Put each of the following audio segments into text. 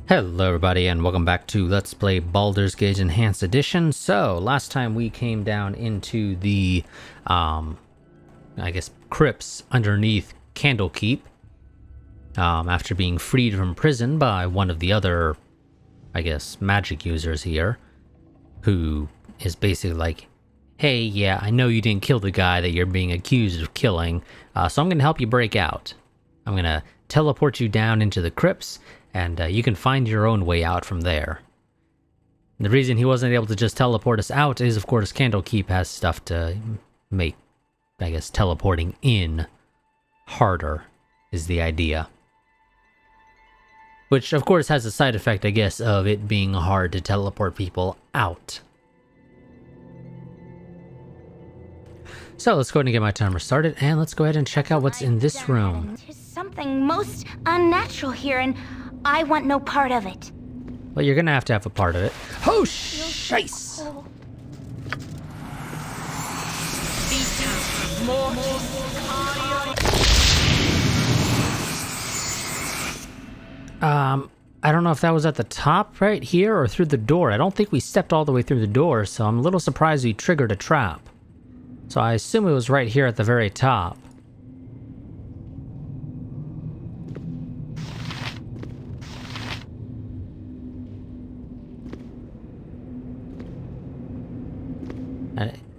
Hello everybody and welcome back to Let's Play Baldur's Gate Enhanced Edition. So, last time we came down into the, I guess, crypts underneath Candlekeep, after being freed from prison by one of the other, I guess, magic users here, who is basically like, hey, yeah, I know you didn't kill the guy that you're being accused of killing, so I'm going to help you break out. I'm going to teleport you down into the crypts, and you can find your own way out from there. And the reason he wasn't able to just teleport us out is, of course, Candlekeep has stuff to make, I guess, teleporting in harder, is the idea. Which, of course, has a side effect, I guess, of it being hard to teleport people out. So let's go ahead and get my timer started, and let's go ahead and check out what's in this room. There's something most unnatural here, and I want no part of it. Well, you're gonna have to have a part of it. Oh, shice! I don't know if that was at the top right here or through the door. I don't think we stepped all the way through the door, so I'm a little surprised we triggered a trap. So I assume it was right here at the very top.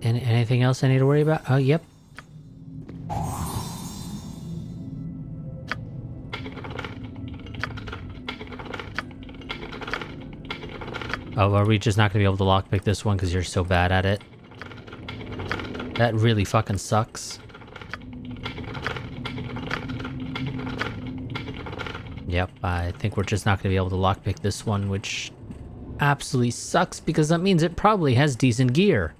Anything else I need to worry about? Oh, yep. Oh, are we just not going to be able to lockpick this one because you're so bad at it? That really fucking sucks. Yep, I think we're just not going to be able to lockpick this one, which absolutely sucks because that means it probably has decent gear.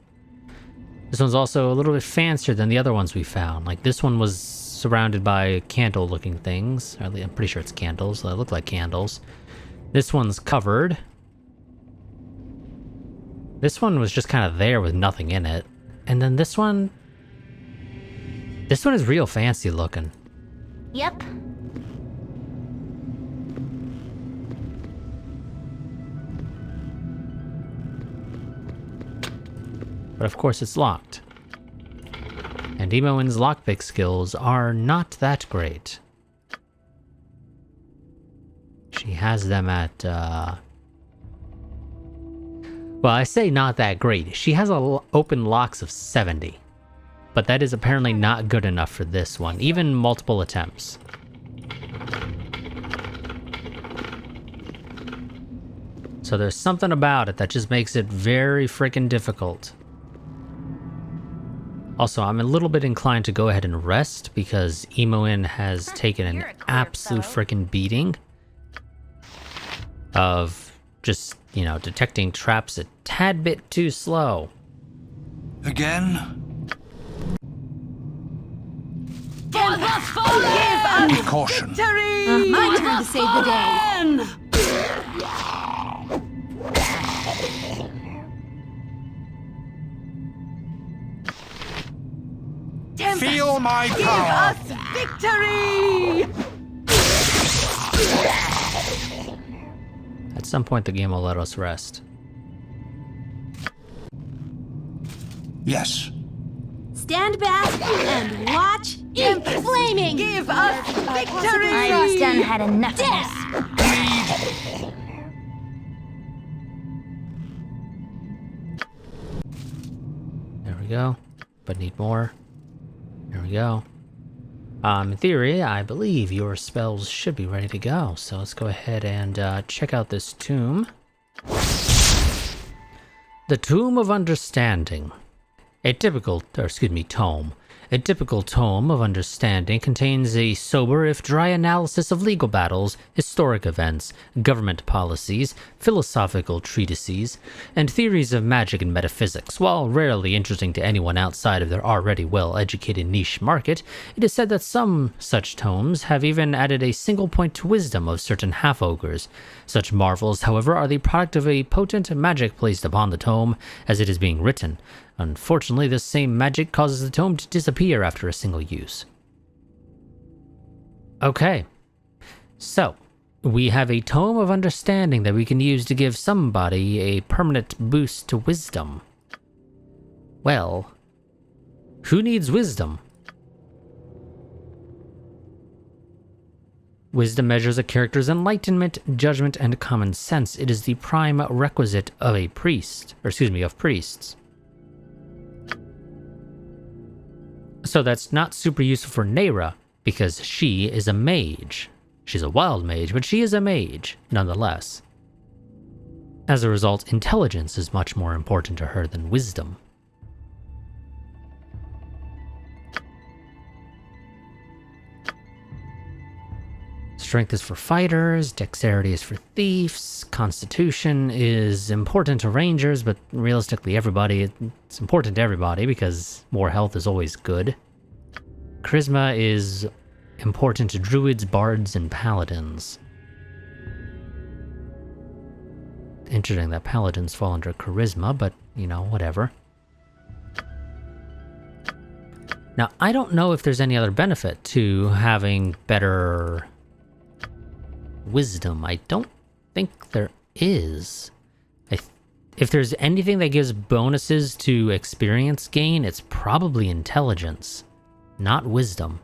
This one's also a little bit fancier than the other ones we found. Like, this one was surrounded by candle-looking things. I'm pretty sure it's candles. They look like candles. This one's covered. This one was just kind of there with nothing in it. And then this one is real fancy looking. Yep. But of course it's locked. And Emoin's lockpick skills are not that great. She has them at, well, I say not that great. She has open locks of 70. But that is apparently not good enough for this one, even multiple attempts. So there's something about it that just makes it very freaking difficult. Also, I'm a little bit inclined to go ahead and rest because Emoin has taken an absolute freaking beating of just, you know, detecting traps a tad bit too slow. Again? With caution. My turn to save the day. Feel my power! Victory! At some point, the game will let us rest. Yes. Stand back and watch in flaming. Give us victory! I'm done had enough of this. There we go. But need more. There we go. In theory, I believe your spells should be ready to go. So let's go ahead and check out this tomb. The Tomb of Understanding. Tome. A typical tome of understanding contains a sober, if dry, analysis of legal battles, historic events, government policies, philosophical treatises, and theories of magic and metaphysics. While rarely interesting to anyone outside of their already well-educated niche market, it is said that some such tomes have even added a single point to wisdom of certain half-ogres. Such marvels, however, are the product of a potent magic placed upon the tome as it is being written. Unfortunately, this same magic causes the tome to disappear after a single use. Okay, so we have a Tome of Understanding that we can use to give somebody a permanent boost to wisdom. Well, who needs wisdom? Wisdom measures a character's enlightenment, judgment, and common sense. It is the prime requisite of a priest, or excuse me, of priests. So that's not super useful for Neyra, because she is a mage. She's a wild mage, but she is a mage, nonetheless. As a result, intelligence is much more important to her than wisdom. Strength is for fighters, dexterity is for thieves, constitution is important to rangers, but realistically it's important to everybody because more health is always good. Charisma is important to druids, bards, and paladins. Interesting that paladins fall under charisma, but, you know, whatever. Now, I don't know if there's any other benefit to having better wisdom. I don't think there is. If there's anything that gives bonuses to experience gain, it's probably intelligence, not wisdom.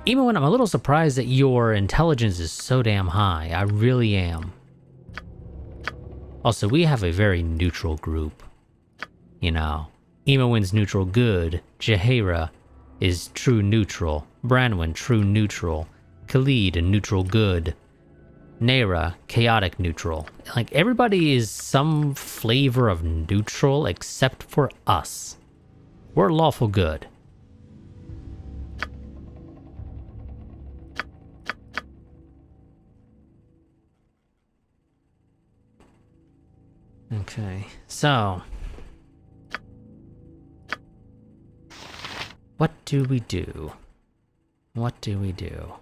Even when I'm a little surprised that your intelligence is so damn high, I really am. Also, we have a very neutral group. You know, Emowin's neutral good, Jaheira is true neutral, Branwen true neutral, Khalid neutral good, Neyra chaotic neutral. Like, everybody is some flavor of neutral except for us. We're lawful good. Okay, so what do we do? What do we do?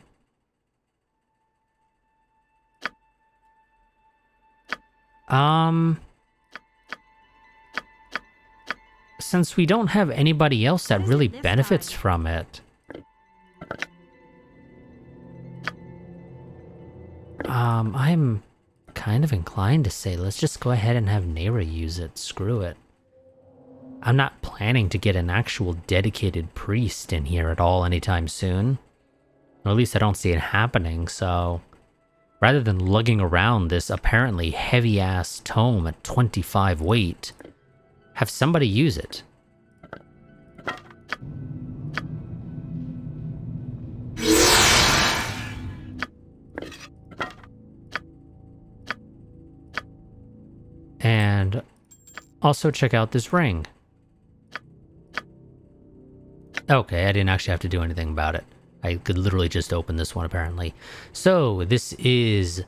Since we don't have anybody else that really benefits from it, I'm kind of inclined to say let's just go ahead and have Neyra use it. Screw it. I'm not planning to get an actual dedicated priest in here at all anytime soon. Or at least I don't see it happening, so rather than lugging around this apparently heavy-ass tome at 25 weight, have somebody use it. And also check out this ring. Okay, I didn't actually have to do anything about it. I could literally just open this one, apparently. So, this is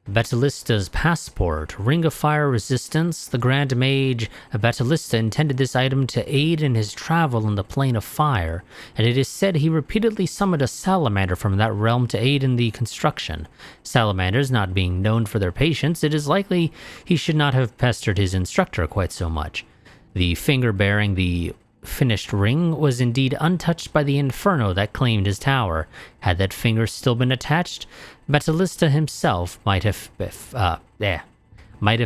Batalista's passport. Ring of Fire Resistance. The Grand Mage Batalista intended this item to aid in his travel in the Plane of Fire, and it is said he repeatedly summoned a salamander from that realm to aid in the construction. Salamanders not being known for their patience, it is likely he should not have pestered his instructor quite so much. The finger bearing the finished ring was indeed untouched by the inferno that claimed his tower. Had that finger still been attached, Batalista himself might have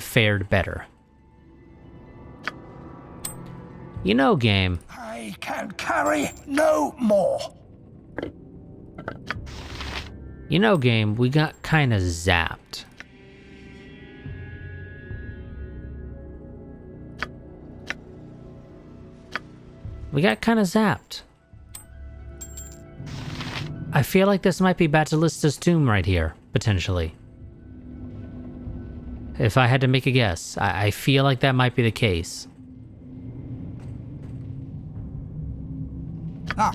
fared better. You know, game, I can carry no more. You know, game, we got kinda zapped. We got kinda zapped. I feel like this might be Batalista's tomb right here, potentially. If I had to make a guess, I feel like that might be the case.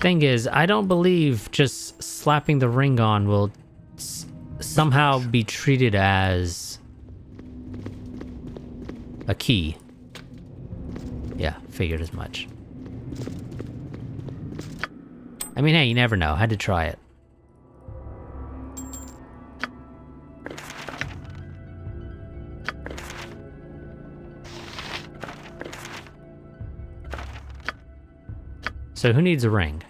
Thing is, I don't believe just slapping the ring on will somehow be treated as a key. Yeah, figured as much. I mean, hey, you never know. Had to try it. So who needs a ring?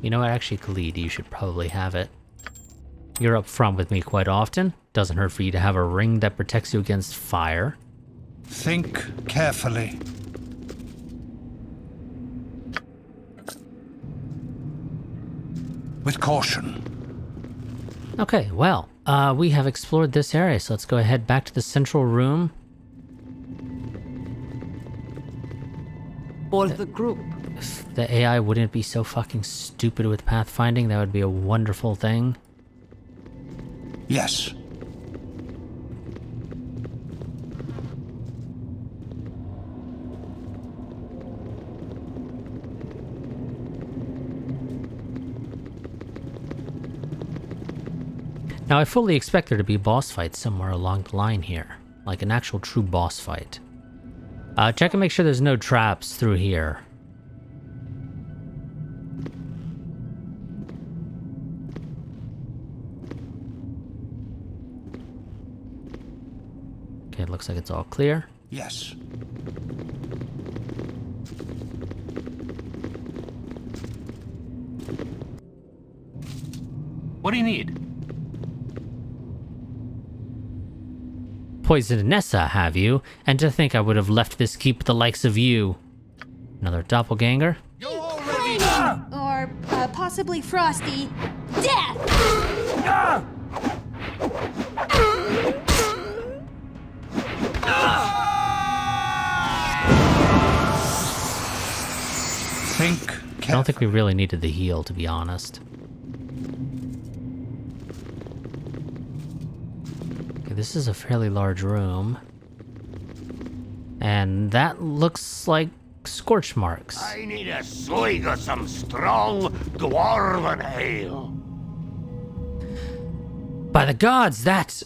You know what? Actually, Khalid, you should probably have it. You're up front with me quite often. Doesn't hurt for you to have a ring that protects you against fire. Think carefully. With caution. Okay, well, we have explored this area, so let's go ahead back to the central room. For the group. If the AI wouldn't be so fucking stupid with pathfinding, that would be a wonderful thing. Yes. Now, I fully expect there to be boss fights somewhere along the line here. Like an actual true boss fight. Check and make sure there's no traps through here. Okay, it looks like it's all clear. Yes. What do you need? Poisoned Nessa, have you? And to think I would have left this keep with the likes of you. Another doppelganger? Flaming! Or possibly frosty. Death! Think I don't carefully. think we really needed the heal, to be honest. Okay, this is a fairly large room. And that looks like scorch marks. I need a swig of some strong dwarven ale. By the gods, that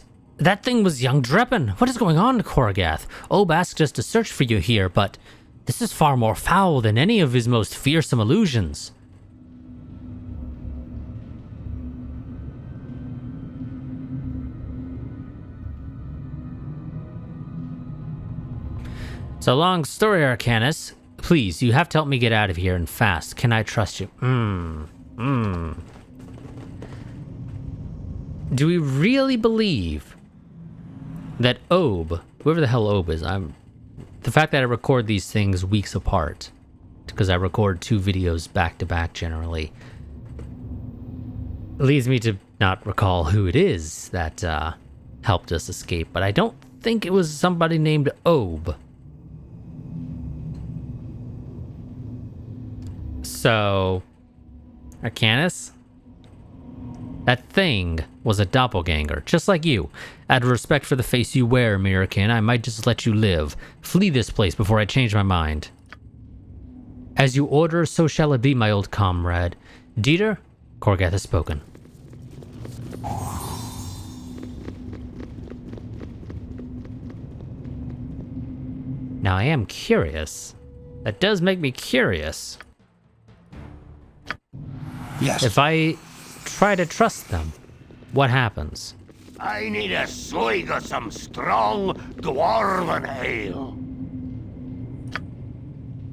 thing was young Dreppen. What is going on, Korgath? Ob asked us to search for you here, but this is far more foul than any of his most fearsome illusions. So long story, Arcanus. Please, you have to help me get out of here and fast. Can I trust you? Do we really believe that Ob, whoever the hell Ob is, the fact that I record these things weeks apart, because I record 2 videos back to back generally, leads me to not recall who it is that helped us escape, but I don't think it was somebody named Ob. So, Arcanus? That thing was a doppelganger, just like you. Out of respect for the face you wear, American, I might just let you live. Flee this place before I change my mind. As you order, so shall it be, my old comrade. Dieter, Korgath has spoken. Now I am curious. That does make me curious. Yes. If I try to trust them, what happens? I need a swig of some strong dwarven ale.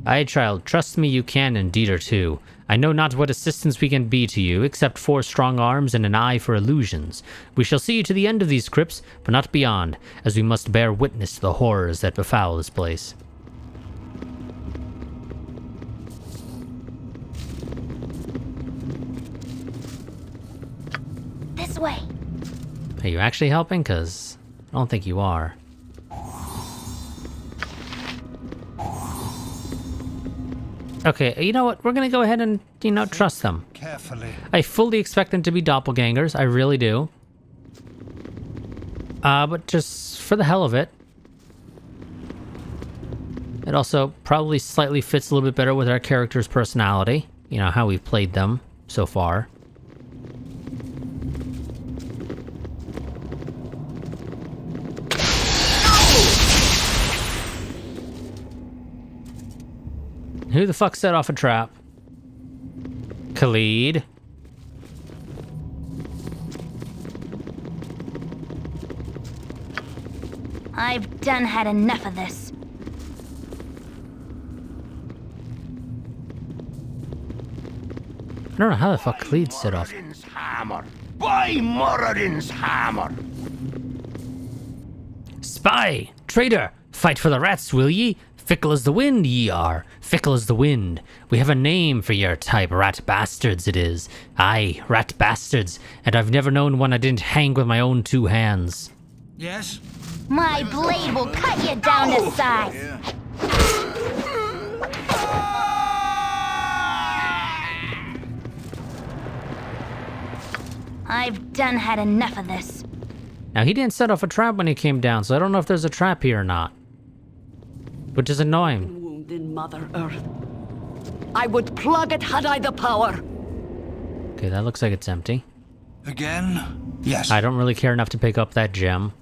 Aye, child, trust me you can, and Dieter too. I know not what assistance we can be to you, except 4 strong arms and an eye for illusions. We shall see you to the end of these crypts, but not beyond, as we must bear witness to the horrors that befoul this place. This way. Are you actually helping? Because I don't think you are. Okay, you know what? We're gonna go ahead and, trust them. Carefully. I fully expect them to be doppelgangers. I really do. But just for the hell of it. It also probably slightly fits a little bit better with our character's personality. You know, how we've played them so far. Who the fuck set off a trap? Khalid? I've done had enough of this. I don't know how the fuck Cleed set off. Moradin's hammer! By Moradin's hammer! Spy! Traitor! Fight for the rats, will ye? Fickle as the wind ye are, fickle as the wind. We have a name for your type, rat bastards it is. Aye, rat bastards, and I've never known one I didn't hang with my own 2 hands. Yes? My blade will cut you down to size. I've done had enough of this. Now, he didn't set off a trap when he came down, so I don't know if there's a trap here or not. Which is annoying. Wound in Mother Earth. I would plug it had I the power. Okay, that looks like it's empty. Again? Yes. I don't really care enough to pick up that gem.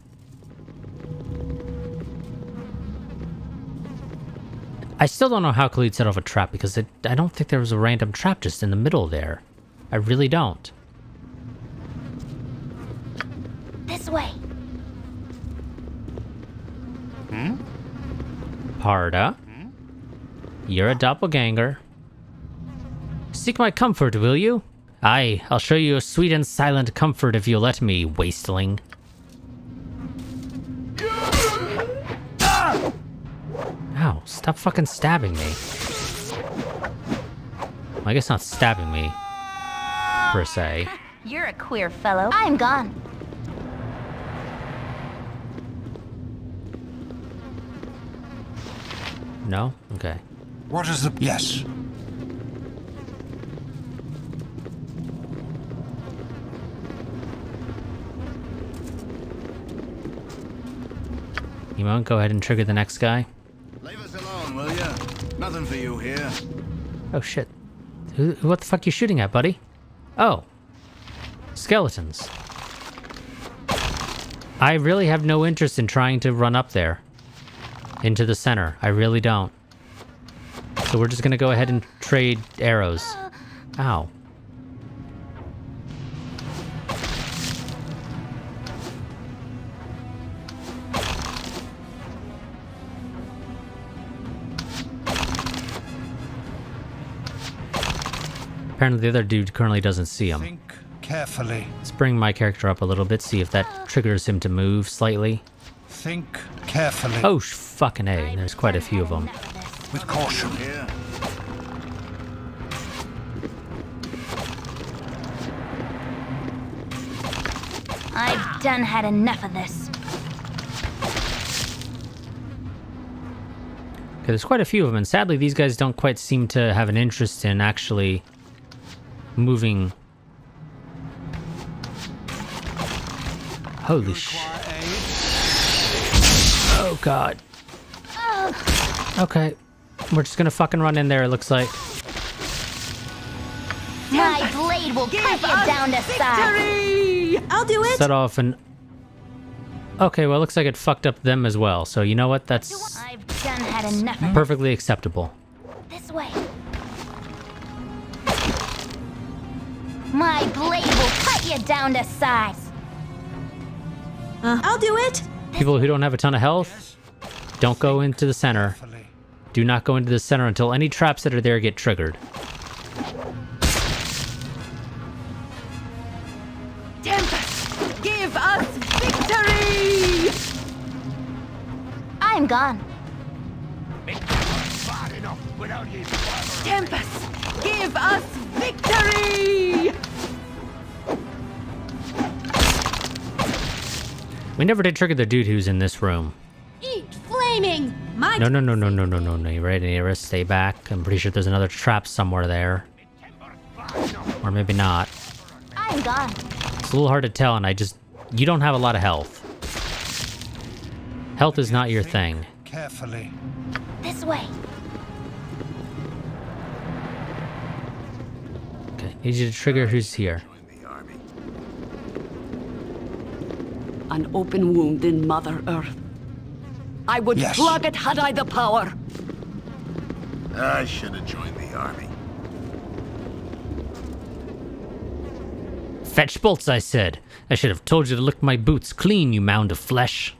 I still don't know how Khalid set off a trap, because I don't think there was a random trap just in the middle there. I really don't. This way. Parda? You're a doppelganger. Seek my comfort, will you? Aye, I'll show you a sweet and silent comfort if you'll let me, wasteling. Ow, stop fucking stabbing me. Well, I guess not stabbing me, per se. You're a queer fellow. I'm gone. No? Okay. What is the... Yes. You won't go ahead and trigger the next guy? Leave us alone, will ya? Nothing for you here. Oh shit. What the fuck you shooting at, buddy? Oh. Skeletons. I really have no interest in trying to run up there. Into the center. I really don't. So we're just gonna go ahead and trade arrows. Ow. Apparently the other dude currently doesn't see him. Think carefully. Let's bring my character up a little bit, see if that triggers him to move slightly. Think carefully. Oh, fucking A. There's quite a few of them. With caution. Here. I've done had enough of this. Okay, there's quite a few of them, and sadly these guys don't quite seem to have an interest in actually moving. Holy shit. Oh god. Okay. We're just gonna fucking run in there, it looks like. My blade will cut you down to size. I'll do it. Set off and... Okay, well it looks like it fucked up them as well, so you know what? That's I've done had enough of perfectly acceptable. this way. My blade will cut you down to size. I'll do it. People who don't have a ton of health, don't go into the center. Carefully. Do not go into the center until any traps that are there get triggered. Tempest, give us victory! I'm gone. Bad enough without his father. Tempest, give us victory! We never did trigger the dude who's in this room. Eat flaming. My No. You ready, Nearest? Stay back. I'm pretty sure there's another trap somewhere there. Or maybe not. I'm gone. It's a little hard to tell, and you don't have a lot of health. Health is not your thing. Carefully. This way. Okay, need you to trigger who's here. Join the army. An open wound in Mother Earth. I would Yes. plug it had I the power. I should have joined the army. Fetch bolts, I said. I should have told you to lick my boots clean, you mound of flesh.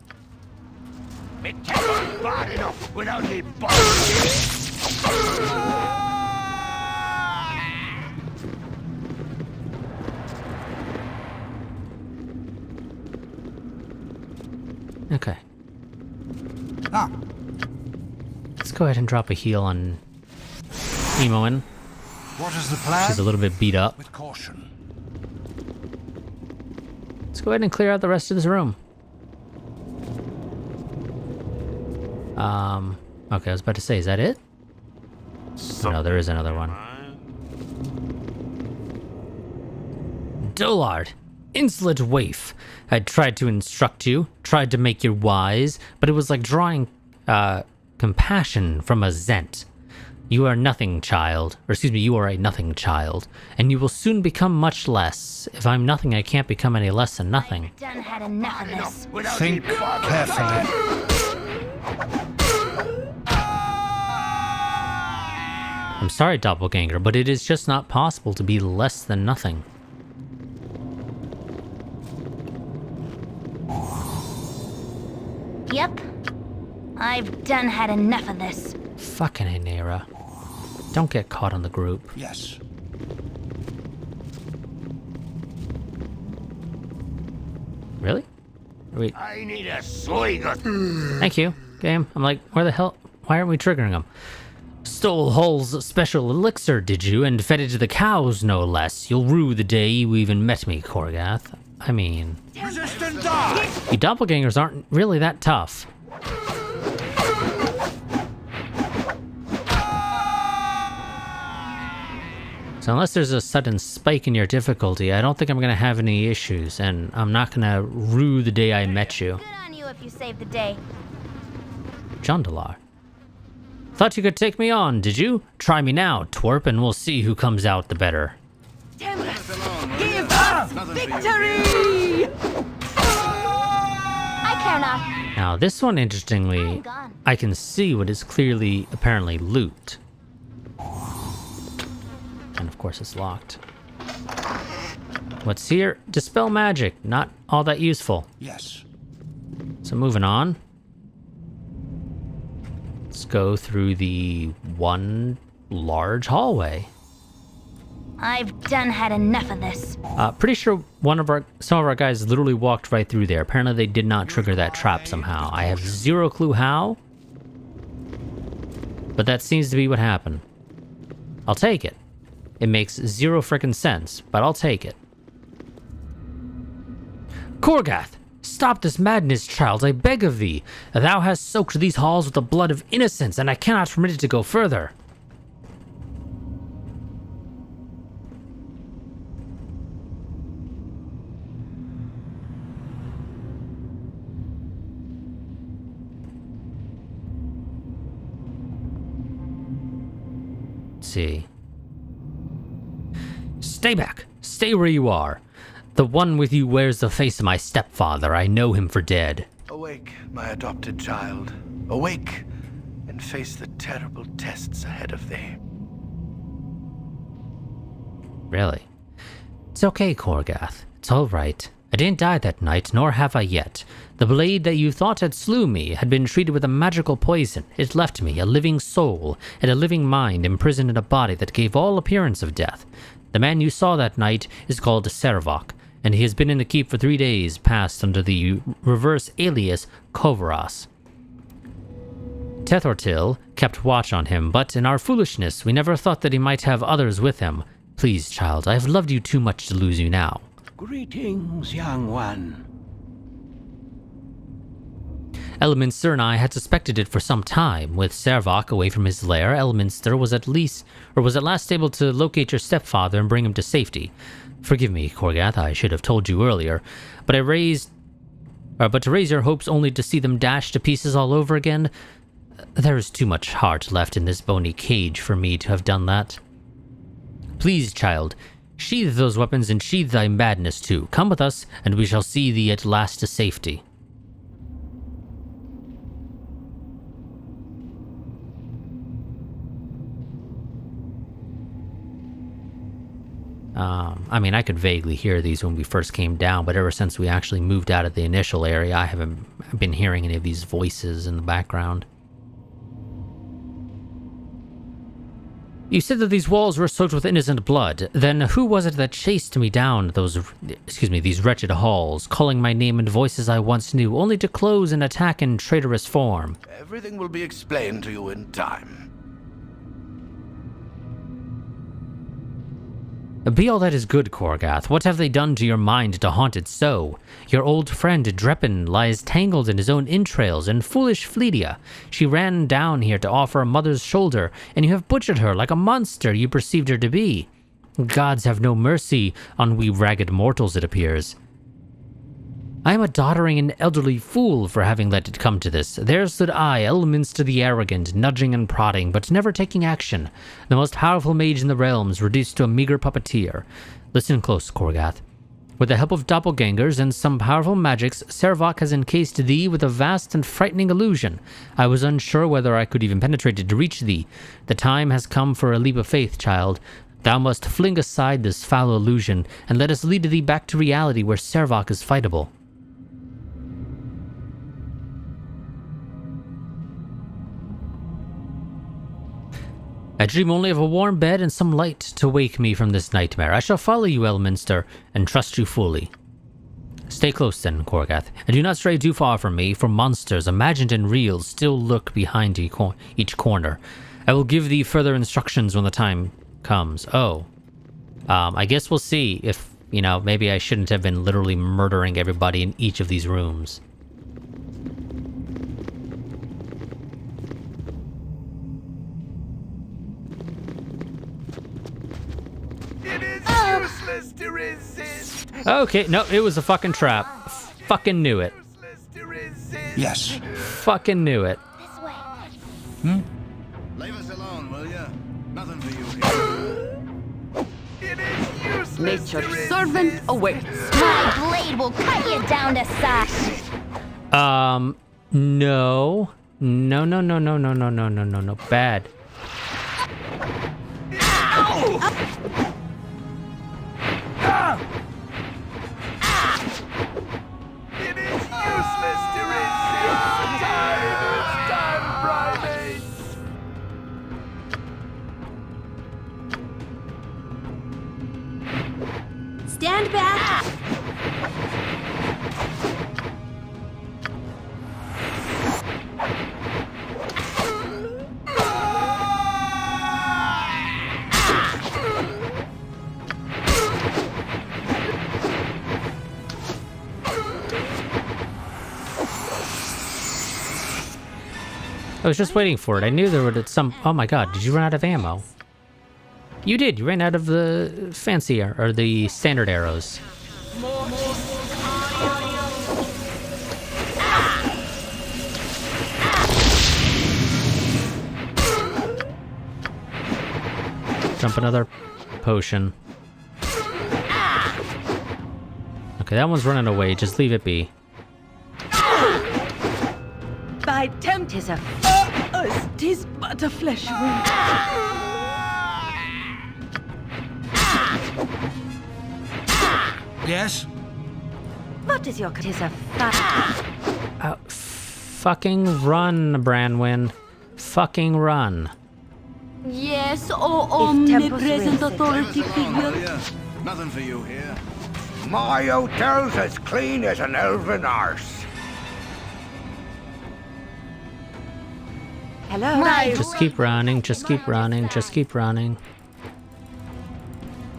It can't be bad enough without his body. Okay. Ah, Let's go ahead and drop a heal on Emoin. what is the plan? She's a little bit beat up. With caution. Let's go ahead and clear out the rest of this room. Okay, I was about to say, is that it? No, there is another one. Dullard, insolent waif. I tried to instruct you, tried to make you wise, but it was like drawing compassion from a Zent. You are nothing, child. Or excuse me, you are a nothing child. And you will soon become much less. If I'm nothing, I can't become any less than nothing. I've done had enough of this. Think carefully. I'm sorry, Doppelganger, but it is just not possible to be less than nothing. Yep. I've done had enough of this. Fucking Ainera. Don't get caught on the group. Yes. Really? Wait, I need a swig of... thank you, game. I'm like, where the hell? Why aren't we triggering them? Stole Hull's special elixir, did you? And fed it to the cows, no less. You'll rue the day you even met me, Korgath. I mean... Resist and die! You doppelgangers aren't really that tough. So unless there's a sudden spike in your difficulty, I don't think I'm gonna have any issues, and I'm not gonna rue the day I met you. Good on you if you saved the day. Jondalar. Thought you could take me on, did you? Try me now, twerp, and we'll see who comes out the better. Tempest, give us victory! I care not. Now this one, interestingly, I'm gone. I can see what is clearly, apparently, loot. And of course it's locked. What's here? Dispel magic. Not all that useful. Yes. So moving on. Let's go through the one large hallway. I've done had enough of this. Pretty sure some of our guys literally walked right through there. Apparently they did not trigger that trap somehow. I have zero clue how. But that seems to be what happened. I'll take it. It makes zero frickin' sense, but I'll take it. Korgath! Stop this madness, child, I beg of thee. Thou hast soaked these halls with the blood of innocence, and I cannot permit it to go further. Let's see. Stay back. Stay where you are. The one with you wears the face of my stepfather. I know him for dead. Awake, my adopted child. Awake and face the terrible tests ahead of thee. Really? It's okay, Korgath. It's all right. I didn't die that night, nor have I yet. The blade that you thought had slew me had been treated with a magical poison. It left me a living soul and a living mind imprisoned in a body that gave all appearance of death. The man you saw that night is called Servok, and he has been in the keep for 3 days past under the reverse alias Kovaras. Tethortil kept watch on him, but in our foolishness we never thought that he might have others with him. Please, child, I have loved you too much to lose you now. Greetings, young one. Elminster and I had suspected it for some time. With Servok away from his lair, Elminster was at last able to locate your stepfather and bring him to safety. Forgive me, Korgath, I should have told you earlier, but to raise your hopes only to see them dashed to pieces all over again, there is too much heart left in this bony cage for me to have done that. Please, child, sheathe those weapons and sheathe thy madness too. Come with us, and we shall see thee at last to safety. I mean, I could vaguely hear these when we first came down, but ever since we actually moved out of the initial area, I haven't been hearing any of these voices in the background. You said that these walls were soaked with innocent blood. Then who was it that chased me down these wretched halls, calling my name and voices I once knew, only to close and attack in traitorous form? Everything will be explained to you in time. Be all that is good, Korgath. What have they done to your mind to haunt it so? Your old friend Dreppen lies tangled in his own entrails, and foolish Fleedia. She ran down here to offer a mother's shoulder, and you have butchered her like a monster you perceived her to be. Gods have no mercy on we ragged mortals, it appears. I am a doddering and elderly fool for having let it come to this. There stood I, Elminster the arrogant, nudging and prodding, but never taking action. The most powerful mage in the realms, reduced to a meager puppeteer. Listen close, Korgath. With the help of doppelgangers and some powerful magics, Servok has encased thee with a vast and frightening illusion. I was unsure whether I could even penetrate it to reach thee. The time has come for a leap of faith, child. Thou must fling aside this foul illusion, and let us lead thee back to reality where Servok is fightable. I dream only of a warm bed and some light to wake me from this nightmare. I shall follow you, Elminster, and trust you fully. Stay close then, Korgath, and do not stray too far from me, for monsters, imagined and real, still lurk behind each corner. I will give thee further instructions when the time comes. I guess we'll see if, maybe I shouldn't have been literally murdering everybody in each of these rooms. Useless to resist. Okay, no, it was a fucking trap. Fucking knew it. Useless to resist. Yes. Fucking knew it. This way. Leave us alone, will ya? Nothing for you here. It is useless to Nature's resist. servant awaits. My blade will cut you down to size. No. No. Bad. It is useless to resist. Time is done, primates. Stand back. I was just waiting for it. I knew there would some... Oh my god, did you run out of ammo? You did. You ran out of the fancy or the standard arrows. Dump another potion. Okay, that one's running away. Just leave it be. Thy tempt is tis but a flesh wound. Yes? What is your tis a Fucking run, Branwyn. Fucking run. Yes, oh omnipresent authority Leave us alone, will figure. ya? Nothing for you here. My hotel's as clean as an elven arse. Hello. Just keep running, just keep running, just keep running.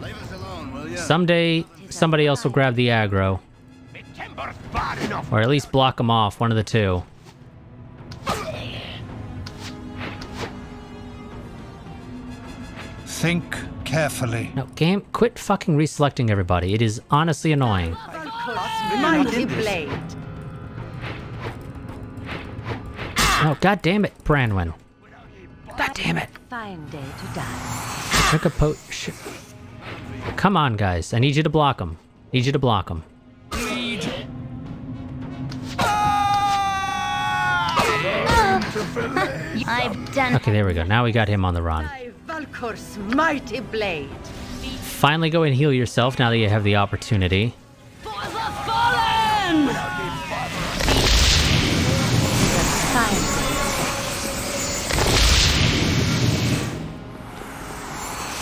Leave us alone, will ya? Someday, somebody else will grab the aggro. My timber's bad enough. Or at least block them off, one of the two. Think carefully. No, game, quit fucking reselecting everybody. It is honestly annoying. Mighty blade. Oh, god damn it, Branwyn. God damn it. Fine day to die. Drink a potion. Come on, guys. I need you to block them. Need you to block them. I've done. Okay, there we go. Now we got him on the run. Thy Valkor's mighty blade. Finally go and heal yourself now that you have the opportunity. For the fallen!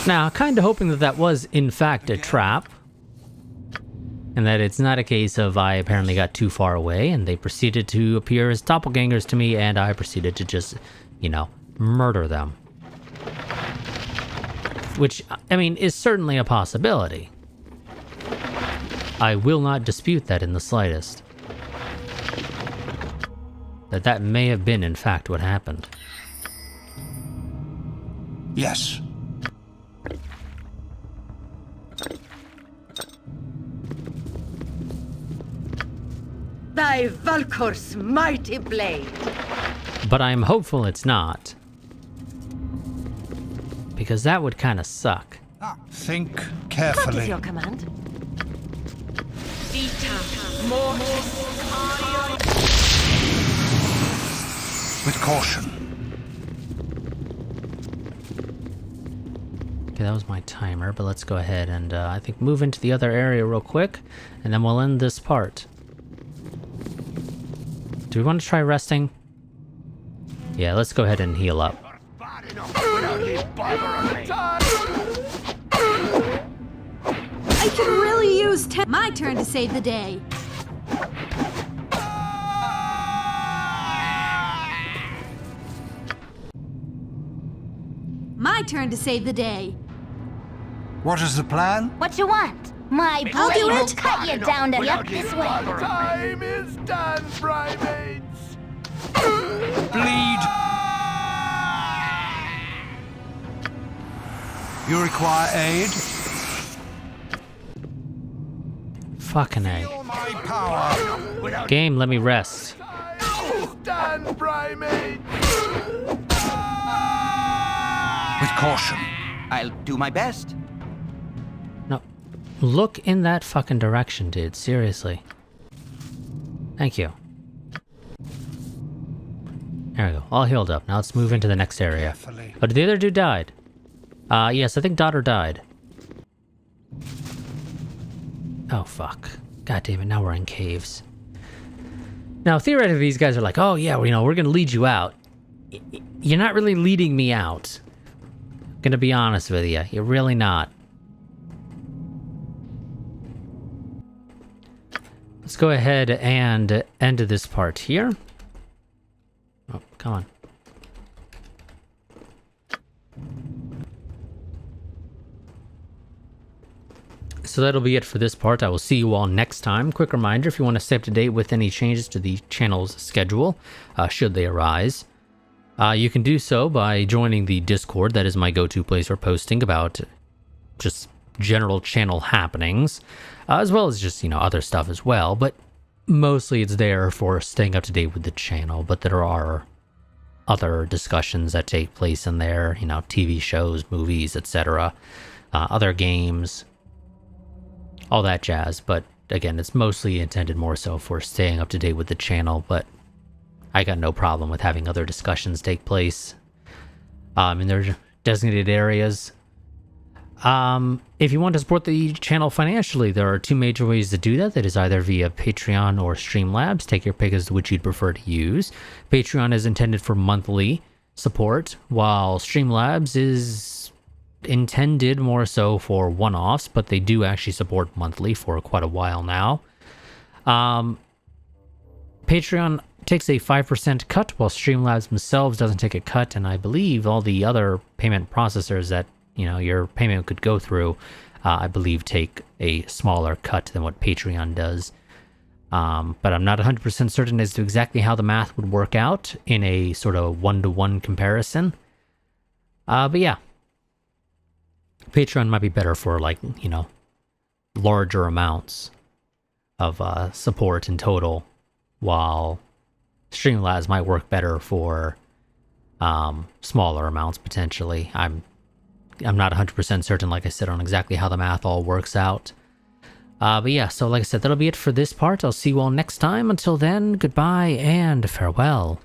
Now, kind of hoping that that was, in fact, a trap. And that it's not a case of I apparently got too far away and they proceeded to appear as doppelgangers to me and I proceeded to just, you know, murder them. Which, I mean, is certainly a possibility. I will not dispute that in the slightest. That may have been, in fact, what happened. Yes. Thy Valkor's mighty blade. But I'm hopeful it's not. Because that would kind of suck. Think What is carefully. your command? With caution. Okay, that was my timer, but let's go ahead and I think move into the other area real quick, and then we'll end this part. Do we want to try resting? Yeah, let's go ahead and heal up. Bad enough without you bothering me. I could really use my turn to save the day. My turn to save the day. What is the plan? What you want? My I'll do blade will it. cut you down to Without you this way. bothering me. Time is done, primates! Bleed. You require aid? Fucking A. Feel my power. Game, let me rest. Time is done, primates! With caution. I'll do my best. No. Look in that fucking direction, dude. Seriously. Thank you. There we go. All healed up. Now let's move into the next area. Carefully. Oh, the other dude died. Yes, I think daughter died. Oh, fuck. God damn it, now we're in caves. Now, theoretically, these guys are like, oh, yeah, well, you know, we're gonna lead you out. You're not really leading me out. Gonna be honest with you. You're really not. Let's go ahead and end this part here. Oh, come on. So that'll be it for this part. I will see you all next time. Quick reminder, if you want to stay up to date with any changes to the channel's schedule, should they arise, you can do so by joining the Discord. That is my go-to place for posting about just general channel happenings, as well as just, you know, other stuff as well. But mostly it's there for staying up to date with the channel. But there are other discussions that take place in there, you know, TV shows, movies, etc., other games, all that jazz. But again, it's mostly intended more so for staying up to date with the channel, but I got no problem with having other discussions take place in their designated areas. If you want to support the channel financially, there are two major ways to do that. That is either via Patreon or Streamlabs. Take your pick as to which you'd prefer to use. Patreon is intended for monthly support, while Streamlabs is intended more so for one-offs, but they do actually support monthly for quite a while now. Patreon takes a 5% cut, while Streamlabs themselves doesn't take a cut, and I believe all the other payment processors that, you know, your payment could go through, I believe take a smaller cut than what Patreon does. But I'm not 100% certain as to exactly how the math would work out in a sort of one-to-one comparison. But yeah, Patreon might be better for, like, you know, larger amounts of support in total, while Streamlabs might work better for smaller amounts potentially. I'm not 100% certain, like I said, on exactly how the math all works out. But yeah, so like I said, that'll be it for this part. I'll see you all next time. Until then, goodbye and farewell.